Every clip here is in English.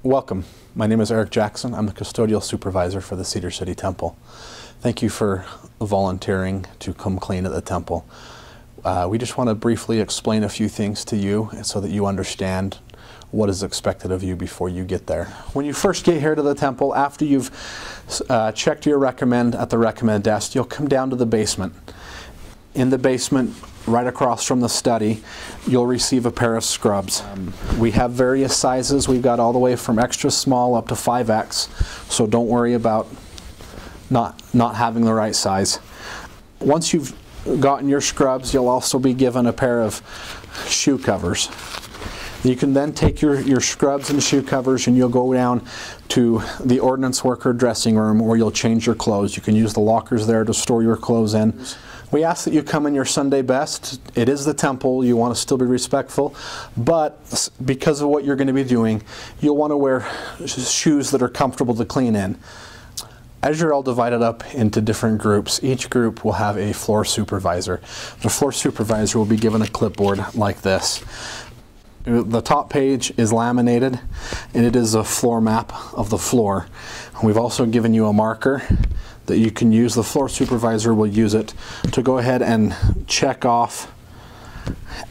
Welcome. My name is Eric Jackson. I'm the custodial supervisor for the Cedar City Temple. Thank you for volunteering to come clean at the temple. We just want to briefly explain a few things to you so that you understand what is expected of you before you get there. When you first get here to the temple, after you've checked your recommend at the recommend desk, you'll come down to the basement. In the basement, right across from the study, you'll receive a pair of scrubs. We have various sizes. We've got all the way from extra small up to 5X, so don't worry about not having the right size. Once you've gotten your scrubs, you'll also be given a pair of shoe covers. You can then take your scrubs and shoe covers and you'll go down to the ordnance worker dressing room where you'll change your clothes. You can use the lockers there to store your clothes in. We ask that you come in your Sunday best. It is the temple. You want to still be respectful, but because of what you're going to be doing, you'll want to wear shoes that are comfortable to clean in. As you're all divided up into different groups, each group will have a floor supervisor. The floor supervisor will be given a clipboard like this. The top page is laminated and it is a floor map of the floor. We've also given you a marker that you can use. The floor supervisor will use it to go ahead and check off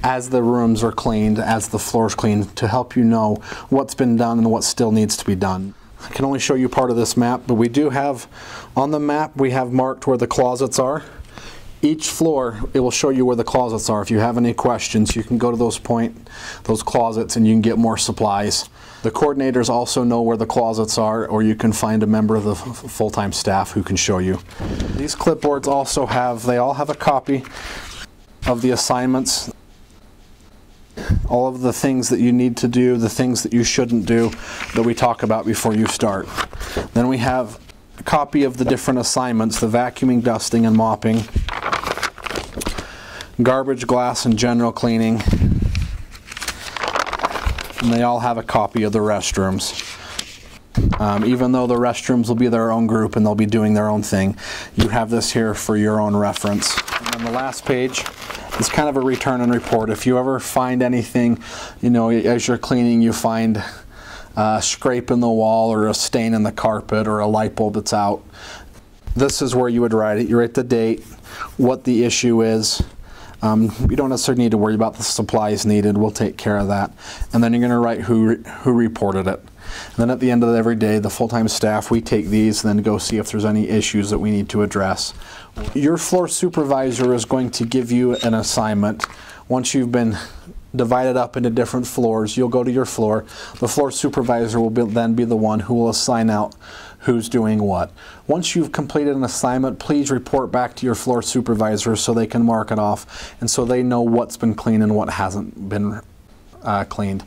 as the rooms are cleaned, as the floor's cleaned, to help you know what's been done and what still needs to be done. I can only show you part of this map, but we do have, on the map, we have marked where the closets are. Each floor, it will show you where the closets are. If you have any questions, you can go to those closets and you can get more supplies. The coordinators also know where the closets are, or you can find a member of the full-time staff who can show you. These clipboards also they all have a copy of the assignments, all of the things that you need to do, the things that you shouldn't do that we talk about before you start. Then we have a copy of the different assignments, the vacuuming, dusting, and mopping, garbage, glass, and general cleaning. And they all have a copy of the restrooms. Even though the restrooms will be their own group and they'll be doing their own thing, you have this here for your own reference. And then the last page is kind of a return and report. If you ever find anything, you know, as you're cleaning, you find a scrape in the wall or a stain in the carpet or a light bulb that's out, this is where you would write it. You write the date, what the issue is. You don't necessarily need to worry about the supplies needed. We'll take care of that. And then you're going to write who reported it. And then at the end of every day, the full-time staff, we take these and then go see if there's any issues that we need to address. Your floor supervisor is going to give you an assignment. Once you've been divided up into different floors, you'll go to your floor. The floor supervisor will then be the one who will assign out who's doing what. Once you've completed an assignment, please report back to your floor supervisor so they can mark it off and so they know what's been cleaned and what hasn't been cleaned.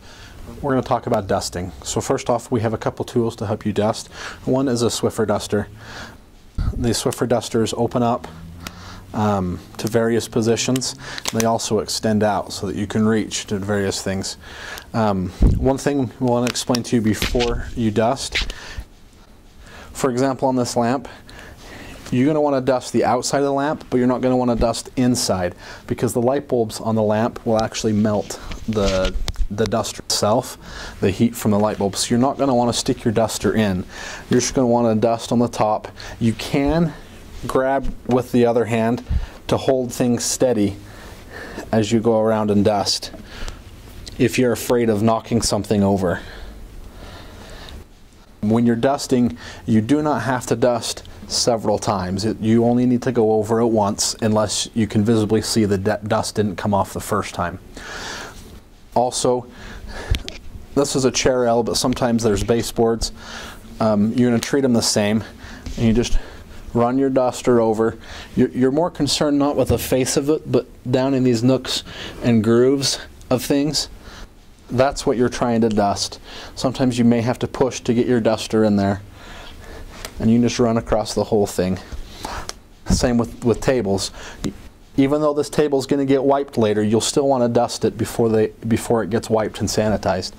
We're going to talk about dusting. So first off, we have a couple tools to help you dust. One is a Swiffer duster. The Swiffer dusters open up to various positions. They also extend out so that you can reach to various things. One thing we want to explain to you before you dust, for example, on this lamp, you're going to want to dust the outside of the lamp, but you're not going to want to dust inside because the light bulbs on the lamp will actually melt the duster itself, the heat from the light bulb. So you're not going to want to stick your duster in. You're just going to want to dust on the top. You can grab with the other hand to hold things steady as you go around and dust if you're afraid of knocking something over. When you're dusting, you do not have to dust several times. You only need to go over it once unless you can visibly see the dust didn't come off the first time. Also, this is a chair L, but sometimes there's baseboards. You're going to treat them the same, and you just run your duster over. You're more concerned not with the face of it, but down in these nooks and grooves of things. That's what you're trying to dust. Sometimes you may have to push to get your duster in there, and you can just run across the whole thing. Same with tables. Even though this table is going to get wiped later, you'll still want to dust it before it gets wiped and sanitized.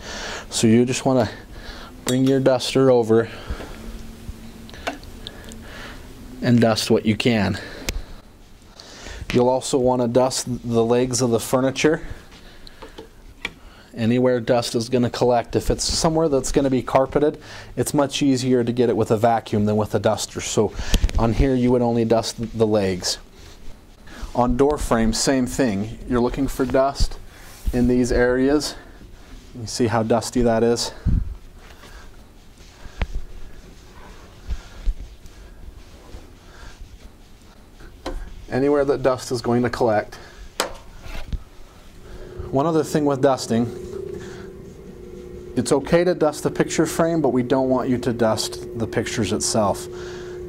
So you just want to bring your duster over and dust what you can. You'll also want to dust the legs of the furniture Anywhere dust is going to collect. If it's somewhere that's going to be carpeted, it's much easier to get it with a vacuum than with a duster. So on here you would only dust the legs. On door frames, same thing. You're looking for dust in these areas. You see how dusty that is? Anywhere that dust is going to collect. One other thing with dusting, it's okay to dust the picture frame, but we don't want you to dust the pictures itself.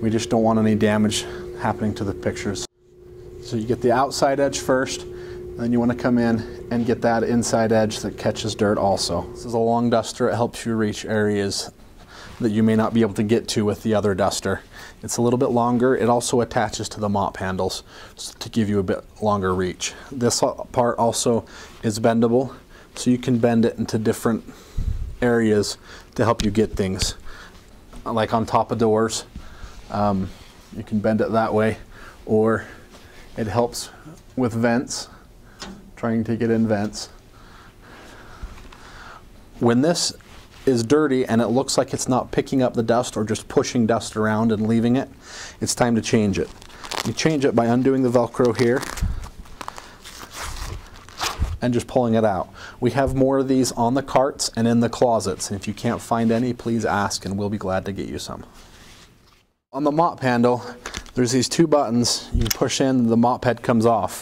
We just don't want any damage happening to the pictures. So you get the outside edge first, then you want to come in and get that inside edge that catches dirt also. This is a long duster. It helps you reach areas that you may not be able to get to with the other duster. It's a little bit longer. It also attaches to the mop handles to give you a bit longer reach. This part also is bendable, so you can bend it into different areas to help you get things. Like on top of doors, you can bend it that way, or it helps with vents, trying to get in vents. When this is dirty and it looks like it's not picking up the dust or just pushing dust around and leaving it, it's time to change it. You change it by undoing the Velcro here and just pulling it out. We have more of these on the carts and in the closets, and if you can't find any, please ask and we'll be glad to get you some. On the mop handle, there's these two buttons. You push in, the mop head comes off.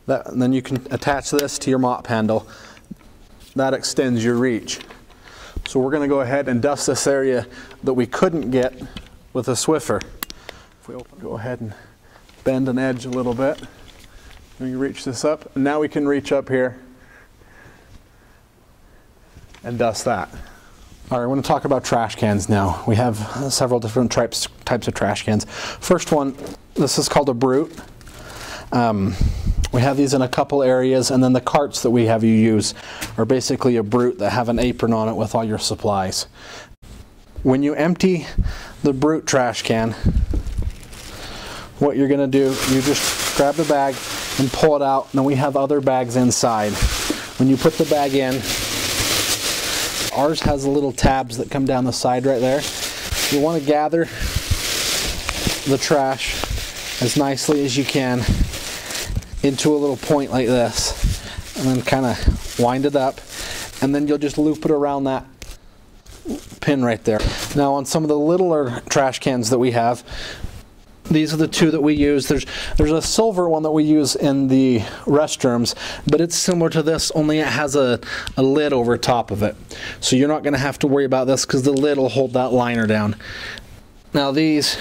And then you can attach this to your mop handle. That extends your reach. So we're going to go ahead and dust this area that we couldn't get with a Swiffer. If we go ahead and bend an edge a little bit, and you reach this up, and now we can reach up here and dust that. All right, I want to talk about trash cans now. We have several different types of trash cans. First one, this is called a Brute. We have these in a couple areas, and then the carts that we have you use are basically a Brute that have an apron on it with all your supplies. When you empty the Brute trash can, what you're going to do, you just grab the bag and pull it out, and then we have other bags inside. When you put the bag in, ours has little tabs that come down the side right there. You want to gather the trash as nicely as you can into a little point like this, and then kind of wind it up, and then you'll just loop it around that pin right there. Now on some of the littler trash cans that we have, these are the two that we use. There's a silver one that we use in the restrooms, but it's similar to this, only it has a lid over top of it. So you're not going to have to worry about this because the lid will hold that liner down. Now these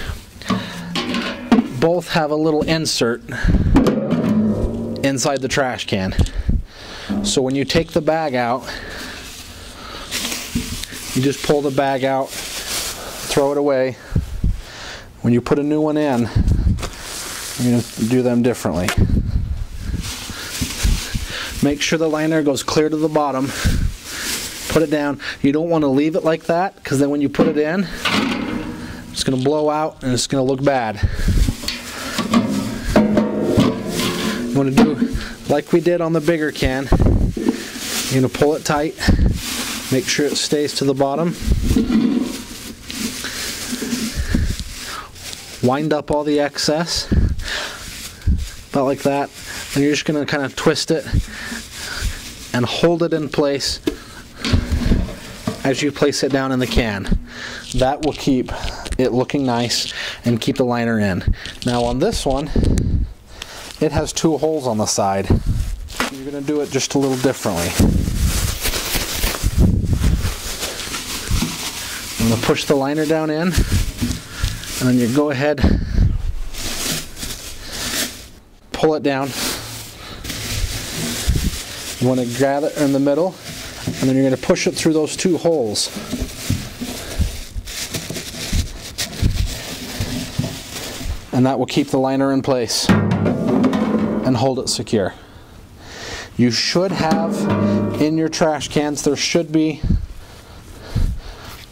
both have a little insert inside the trash can. So when you take the bag out, you just pull the bag out, throw it away. When you put a new one in, you're going to do them differently. Make sure the liner goes clear to the bottom. Put it down. You don't want to leave it like that, because then when you put it in, it's going to blow out and it's going to look bad. You want to do like we did on the bigger can. You're going to pull it tight. Make sure it stays to the bottom. Wind up all the excess, about like that. And you're just going to kind of twist it and hold it in place as you place it down in the can. That will keep it looking nice and keep the liner in. Now on this one, it has two holes on the side. You're going to do it just a little differently. I'm going to push the liner down in, and then you go ahead, pull it down. You want to grab it in the middle, and then you're going to push it through those two holes. And that will keep the liner in place and hold it secure. You should have in your trash cans, there should be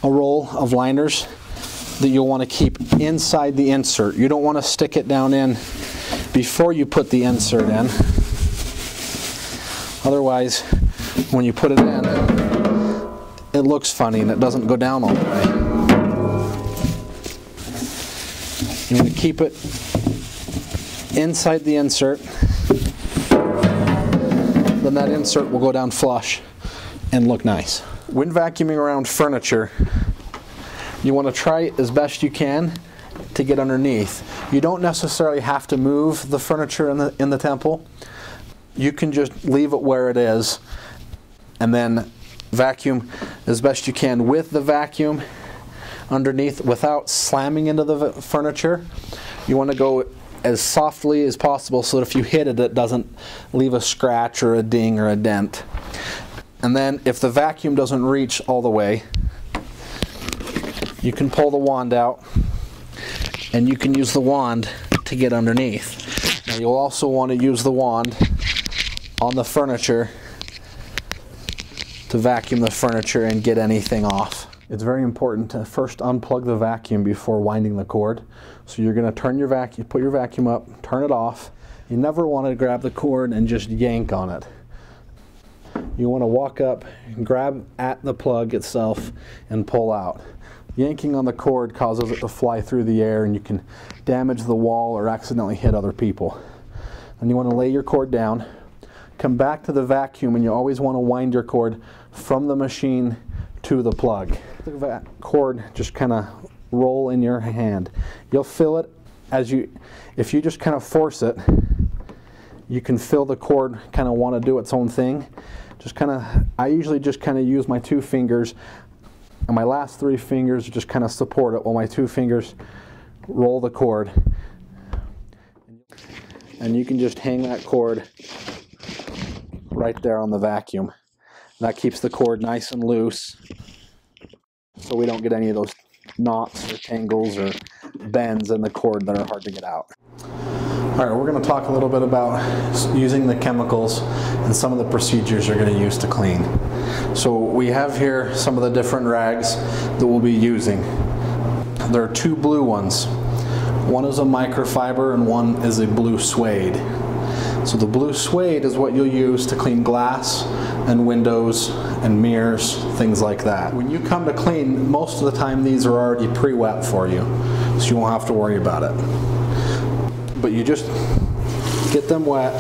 a roll of liners that you'll want to keep inside the insert. You don't want to stick it down in before you put the insert in. Otherwise, when you put it in, it looks funny and it doesn't go down all the way. You want to keep it inside the insert, then that insert will go down flush and look nice. When vacuuming around furniture, you want to try as best you can to get underneath. You don't necessarily have to move the furniture in the temple. You can just leave it where it is and then vacuum as best you can with the vacuum underneath without slamming into the furniture. You want to go as softly as possible so that if you hit it, it doesn't leave a scratch or a ding or a dent. And then if the vacuum doesn't reach all the way, you can pull the wand out and you can use the wand to get underneath. Now you'll also want to use the wand on the furniture to vacuum the furniture and get anything off. It's very important to first unplug the vacuum before winding the cord. So you're going to turn your vacuum, put your vacuum up, turn it off. You never want to grab the cord and just yank on it. You want to walk up, grab at the plug itself, and pull out. Yanking on the cord causes it to fly through the air and you can damage the wall or accidentally hit other people. And you want to lay your cord down, come back to the vacuum, and you always want to wind your cord from the machine to the plug. The cord just kind of roll in your hand. You'll feel it if you just kind of force it, you can feel the cord kind of want to do its own thing. I usually just kind of use my 2 fingers, and my last 3 fingers just kind of support it while my 2 fingers roll the cord. And you can just hang that cord right there on the vacuum. That keeps the cord nice and loose so we don't get any of those knots or tangles or bends in the cord that are hard to get out. Alright, we're going to talk a little bit about using the chemicals and some of the procedures you're going to use to clean. So we have here some of the different rags that we'll be using. There are 2 blue ones. One is a microfiber and one is a blue suede. So the blue suede is what you'll use to clean glass and windows and mirrors, things like that. When you come to clean, most of the time these are already pre-wet for you, so you won't have to worry about it. But you just get them wet,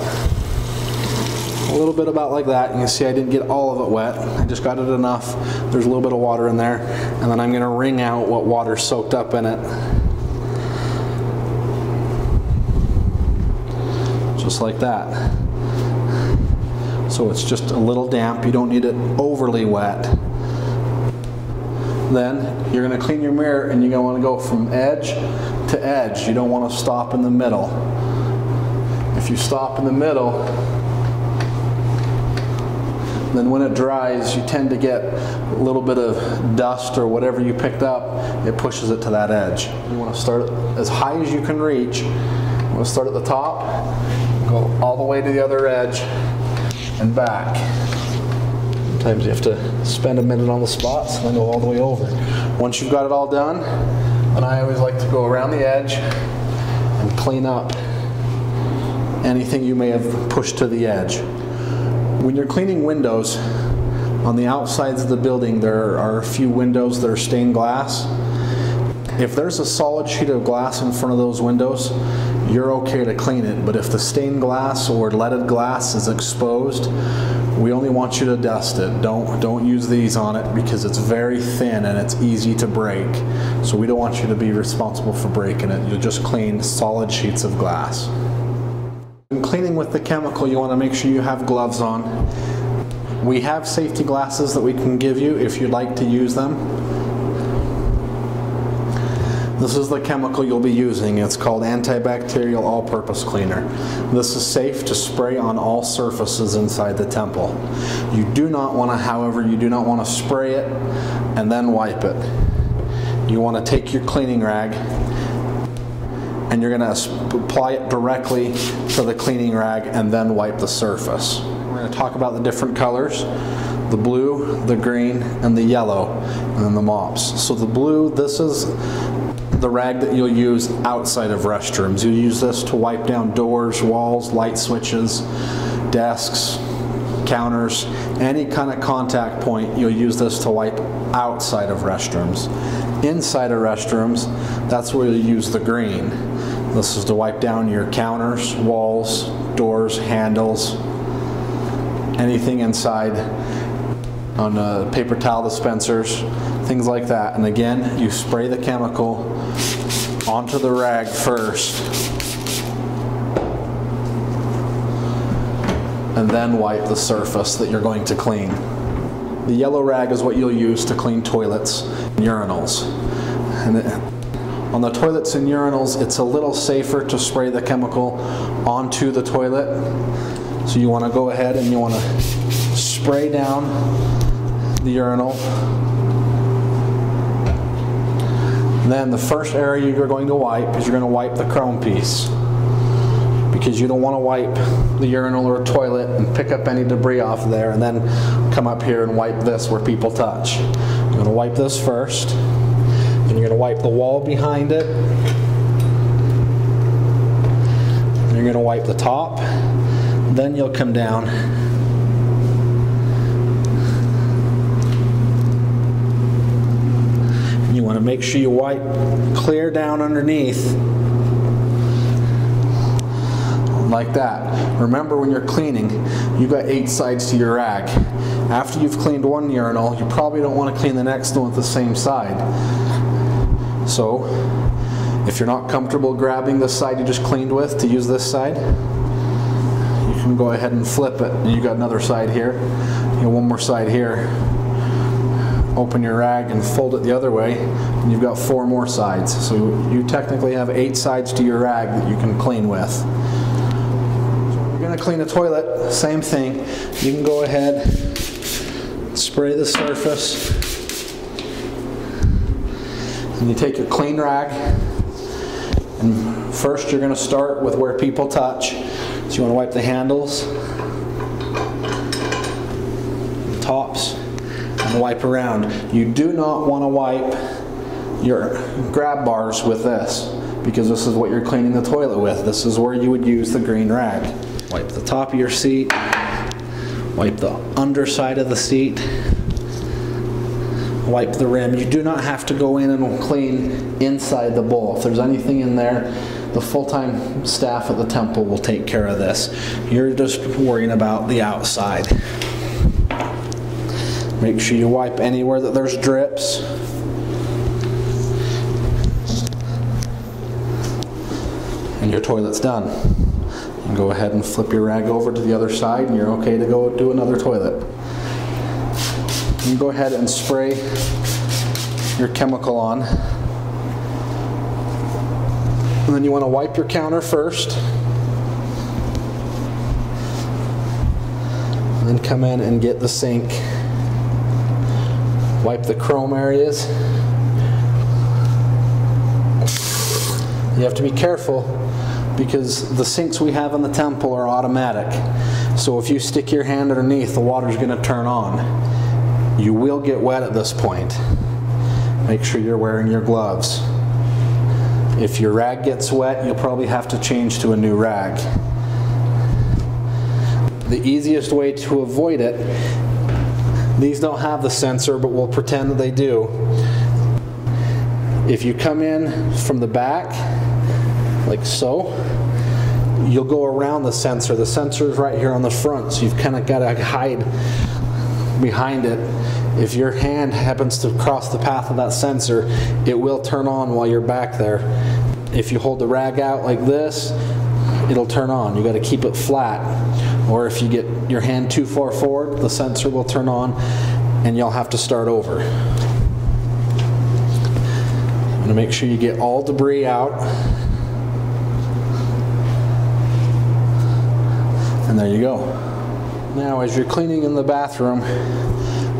a little bit about like that. You can see I didn't get all of it wet. I just got it enough. There's a little bit of water in there, and then I'm going to wring out what water soaked up in it. Just like that. So it's just a little damp. You don't need it overly wet. Then you're going to clean your mirror, and you're going to want to go from edge to edge. You don't want to stop in the middle. If you stop in the middle, then when it dries, you tend to get a little bit of dust or whatever you picked up, it pushes it to that edge. You want to start as high as you can reach. You want to start at the top, go all the way to the other edge, and back. Sometimes you have to spend a minute on the spots and then go all the way over. Once you've got it all done, then I always like to go around the edge and clean up anything you may have pushed to the edge. When you're cleaning windows, on the outsides of the building there are a few windows that are stained glass. If there's a solid sheet of glass in front of those windows, you're okay to clean it, but if the stained glass or leaded glass is exposed, we only want you to dust it. Don't use these on it because it's very thin and it's easy to break. So we don't want you to be responsible for breaking it. You'll just clean solid sheets of glass. When cleaning with the chemical, you want to make sure you have gloves on. We have safety glasses that we can give you if you'd like to use them. This is the chemical you'll be using. It's called antibacterial all-purpose cleaner. This is safe to spray on all surfaces inside the temple. You do not want to, however, you do not want to spray it and then wipe it. You want to take your cleaning rag and you're going to apply it directly to the cleaning rag and then wipe the surface. We're going to talk about the different colors. The blue, the green, and the yellow, and then the mops. So the blue, this is the rag that you'll use outside of restrooms. You'll use this to wipe down doors, walls, light switches, desks, counters, any kind of contact point, you'll use this to wipe outside of restrooms. Inside of restrooms, that's where you'll use the green. This is to wipe down your counters, walls, doors, handles, anything inside on paper towel dispensers, things like that. And again, you spray the chemical onto the rag first, and then wipe the surface that you're going to clean. The yellow rag is what you'll use to clean toilets and urinals. And on the toilets and urinals, it's a little safer to spray the chemical onto the toilet. So you want to go ahead and you want to spray down the urinal. And then the first area you're going to wipe is you're going to wipe the chrome piece, because you don't want to wipe the urinal or toilet and pick up any debris off there and then come up here and wipe this where people touch. You're going to wipe this first, and you're going to wipe the wall behind it. And you're going to wipe the top. Then you'll come down and you want to make sure you wipe clear down underneath like that. Remember, when you're cleaning, you've got 8 sides to your rag. After you've cleaned one urinal, you probably don't want to clean the next one with the same side. So if you're not comfortable grabbing the side you just cleaned with to use this side, you can go ahead and flip it, and you got another side here. You got one more side here. Open your rag and fold it the other way, and you've got 4 more sides. So you technically have 8 sides to your rag that you can clean with. Going to clean a toilet, same thing. You can go ahead, spray the surface, and you take your clean rag, and first you're going to start with where people touch. So you want to wipe the handles, the tops, and wipe around. You do not want to wipe your grab bars with this, because this is what you're cleaning the toilet with. This is where you would use the green rag. Wipe the top of your seat, wipe the underside of the seat, wipe the rim. You do not have to go in and clean inside the bowl. If there's anything in there, the full-time staff at the temple will take care of this. You're just worrying about the outside. Make sure you wipe anywhere that there's drips. And your toilet's done. And go ahead and flip your rag over to the other side, and you're okay to go do another toilet. You go ahead and spray your chemical on. And then you want to wipe your counter first. And then come in and get the sink. Wipe the chrome areas. You have to be careful, because the sinks we have in the temple are automatic. So if you stick your hand underneath, the water's going to turn on. You will get wet at this point. Make sure you're wearing your gloves. If your rag gets wet, you'll probably have to change to a new rag. The easiest way to avoid it, these don't have the sensor, but we'll pretend that they do. If you come in from the back, like so, you'll go around the sensor. The sensor is right here on the front, so you've kind of got to hide behind it. If your hand happens to cross the path of that sensor, it will turn on while you're back there. If you hold the rag out like this, it'll turn on. You got to keep it flat. Or if you get your hand too far forward, the sensor will turn on and you'll have to start over. I'm going to make sure you get all debris out. And there you go. Now, as you're cleaning in the bathroom,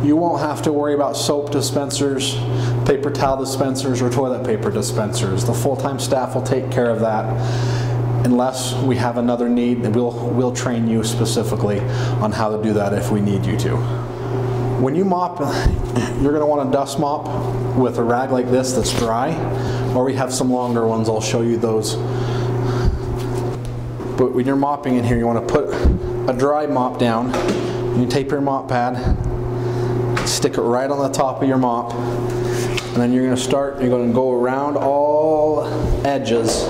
you won't have to worry about soap dispensers, paper towel dispensers, or toilet paper dispensers. The full-time staff will take care of that. Unless we have another need, we'll train you specifically on how to do that if we need you to. When you mop, you're going to want a dust mop with a rag like this that's dry, or we have some longer ones. I'll show you those. But when you're mopping in here, you want to put a dry mop down. You tape your mop pad, stick it right on the top of your mop, and then you're going to go around all edges.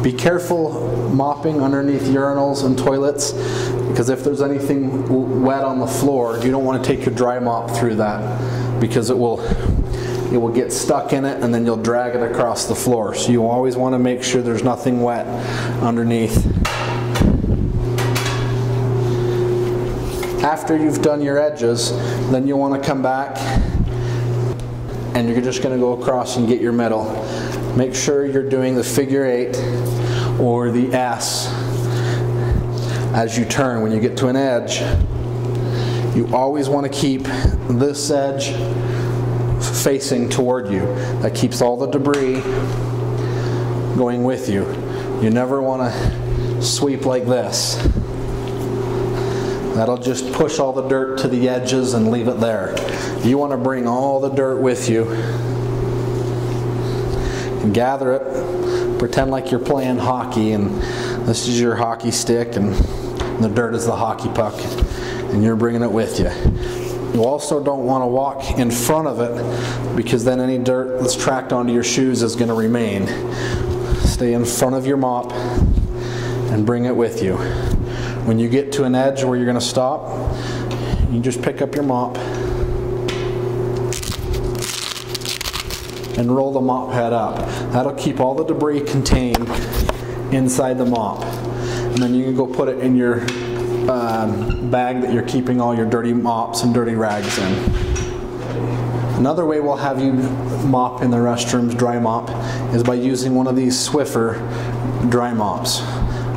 Be careful mopping underneath urinals and toilets, because if there's anything wet on the floor, you don't want to take your dry mop through that, because it will get stuck in it and then you'll drag it across the floor. So you always want to make sure there's nothing wet underneath. After you've done your edges, then you want to come back and you're just going to go across and get your middle. Make sure you're doing the figure 8 or the S as you turn. When you get to an edge, you always want to keep this edge facing toward you. That keeps all the debris going with you. You never want to sweep like this. That'll just push all the dirt to the edges and leave it there. You want to bring all the dirt with you and gather it. Pretend like you're playing hockey and this is your hockey stick and the dirt is the hockey puck and you're bringing it with you. You also don't want to walk in front of it, because then any dirt that's tracked onto your shoes is going to remain. Stay in front of your mop and bring it with you. When you get to an edge where you're going to stop, you just pick up your mop and roll the mop head up. That'll keep all the debris contained inside the mop. And then you can go put it in your bag that you're keeping all your dirty mops and dirty rags in. Another way we'll have you mop in the restrooms, dry mop, is by using one of these Swiffer dry mops.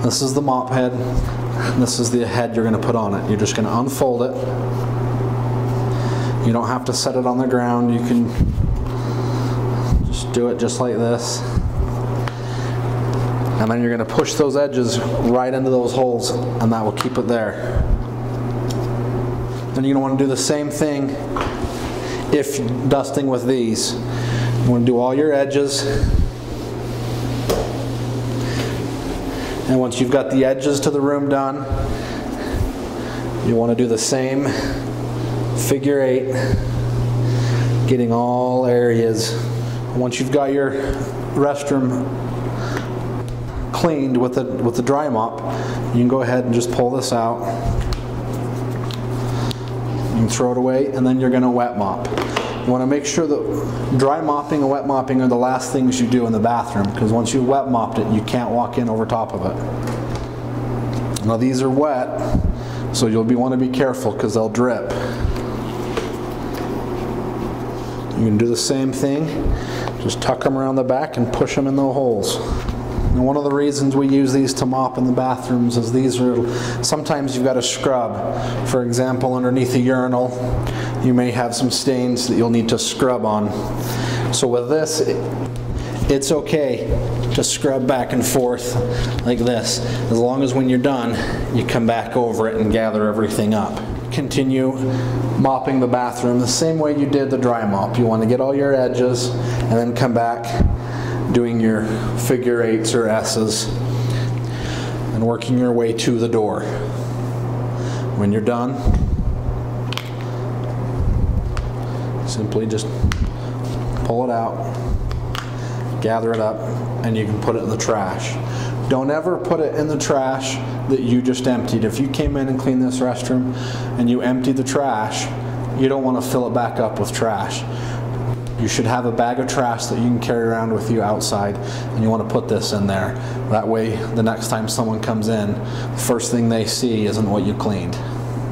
This is the mop head, and this is the head you're going to put on it. You're just going to unfold it. You don't have to set it on the ground. You can just do it just like this. And then you're going to push those edges right into those holes, and that will keep it there. Then you're going to want to do the same thing if dusting with these. You want to do all your edges. And once you've got the edges to the room done, you want to do the same figure 8, getting all areas. Once you've got your restroom cleaned with the dry mop, you can go ahead and just pull this out. You can throw it away, and then you're going to wet mop. You want to make sure that dry mopping and wet mopping are the last things you do in the bathroom, because once you've wet mopped it, you can't walk in over top of it. Now these are wet, so you'll want to be careful because they'll drip. You can do the same thing. Just tuck them around the back and push them in the holes. And one of the reasons we use these to mop in the bathrooms is these are, sometimes you've got to scrub. For example, underneath a urinal, you may have some stains that you'll need to scrub on. So with this, it's okay to scrub back and forth like this, as long as when you're done, you come back over it and gather everything up. Continue mopping the bathroom the same way you did the dry mop. You want to get all your edges and then come back doing your figure 8s or S's and working your way to the door. When you're done, simply just pull it out, gather it up, and you can put it in the trash. Don't ever put it in the trash that you just emptied. If you came in and cleaned this restroom and you emptied the trash, you don't want to fill it back up with trash. You should have a bag of trash that you can carry around with you outside, and you want to put this in there. That way, the next time someone comes in, the first thing they see isn't what you cleaned.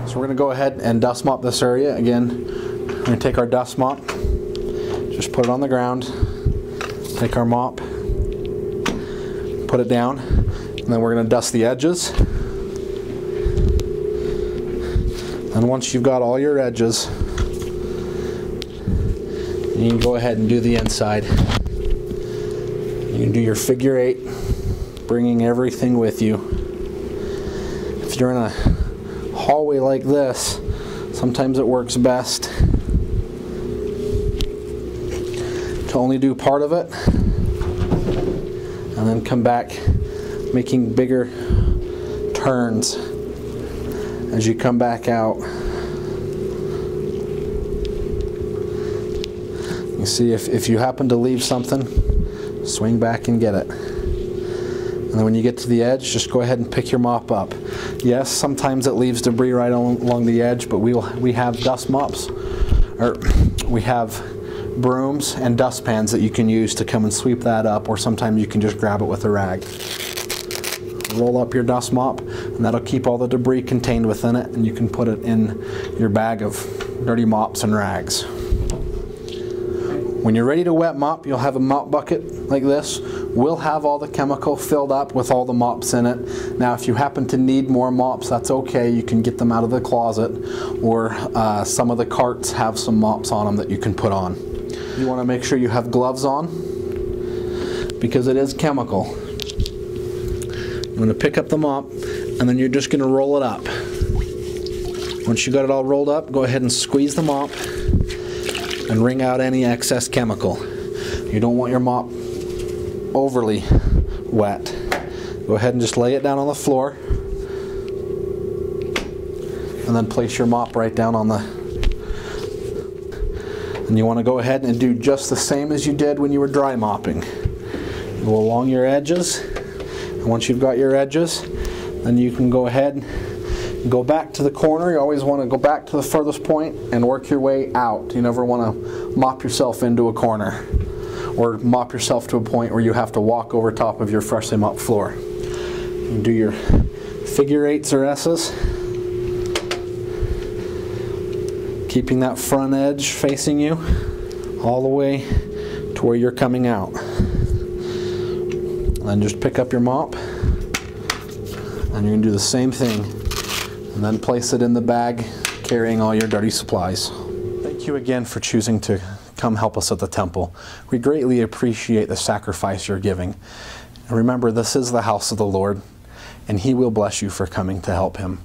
So we're going to go ahead and dust mop this area. Again, we're going to take our dust mop, just put it on the ground, take our mop, put it down, and then we're going to dust the edges. And once you've got all your edges, you can go ahead and do the inside. You can do your figure 8, bringing everything with you. If you're in a hallway like this, sometimes it works best to only do part of it and then come back, making bigger turns as you come back out. You see, if you happen to leave something, swing back and get it. And then when you get to the edge, just go ahead and pick your mop up. Yes, sometimes it leaves debris right along the edge, but we have dust mops, or we have brooms and dustpans that you can use to come and sweep that up, or sometimes you can just grab it with a rag. Roll up your dust mop, and that'll keep all the debris contained within it, and you can put it in your bag of dirty mops and rags. When you're ready to wet mop, you'll have a mop bucket like this. We'll have all the chemical filled up with all the mops in it. Now, if you happen to need more mops, that's okay. You can get them out of the closet, or some of the carts have some mops on them that you can put on. You want to make sure you have gloves on, because it is chemical. You want to pick up the mop, and then you're just going to roll it up. Once you got it all rolled up, go ahead and squeeze the mop and wring out any excess chemical. You don't want your mop overly wet. Go ahead and just lay it down on the floor, and then place your mop right down on the... And you want to go ahead and do just the same as you did when you were dry mopping. Go along your edges, and once you've got your edges, then you can go ahead and go back to the corner. You always want to go back to the furthest point and work your way out. You never want to mop yourself into a corner, or mop yourself to a point where you have to walk over top of your freshly mopped floor. You do your figure 8s or S's, keeping that front edge facing you all the way to where you're coming out. And just pick up your mop, and you're going to do the same thing, and then place it in the bag carrying all your dirty supplies. Thank you again for choosing to come help us at the temple. We greatly appreciate the sacrifice you're giving. And remember, this is the house of the Lord, and He will bless you for coming to help Him.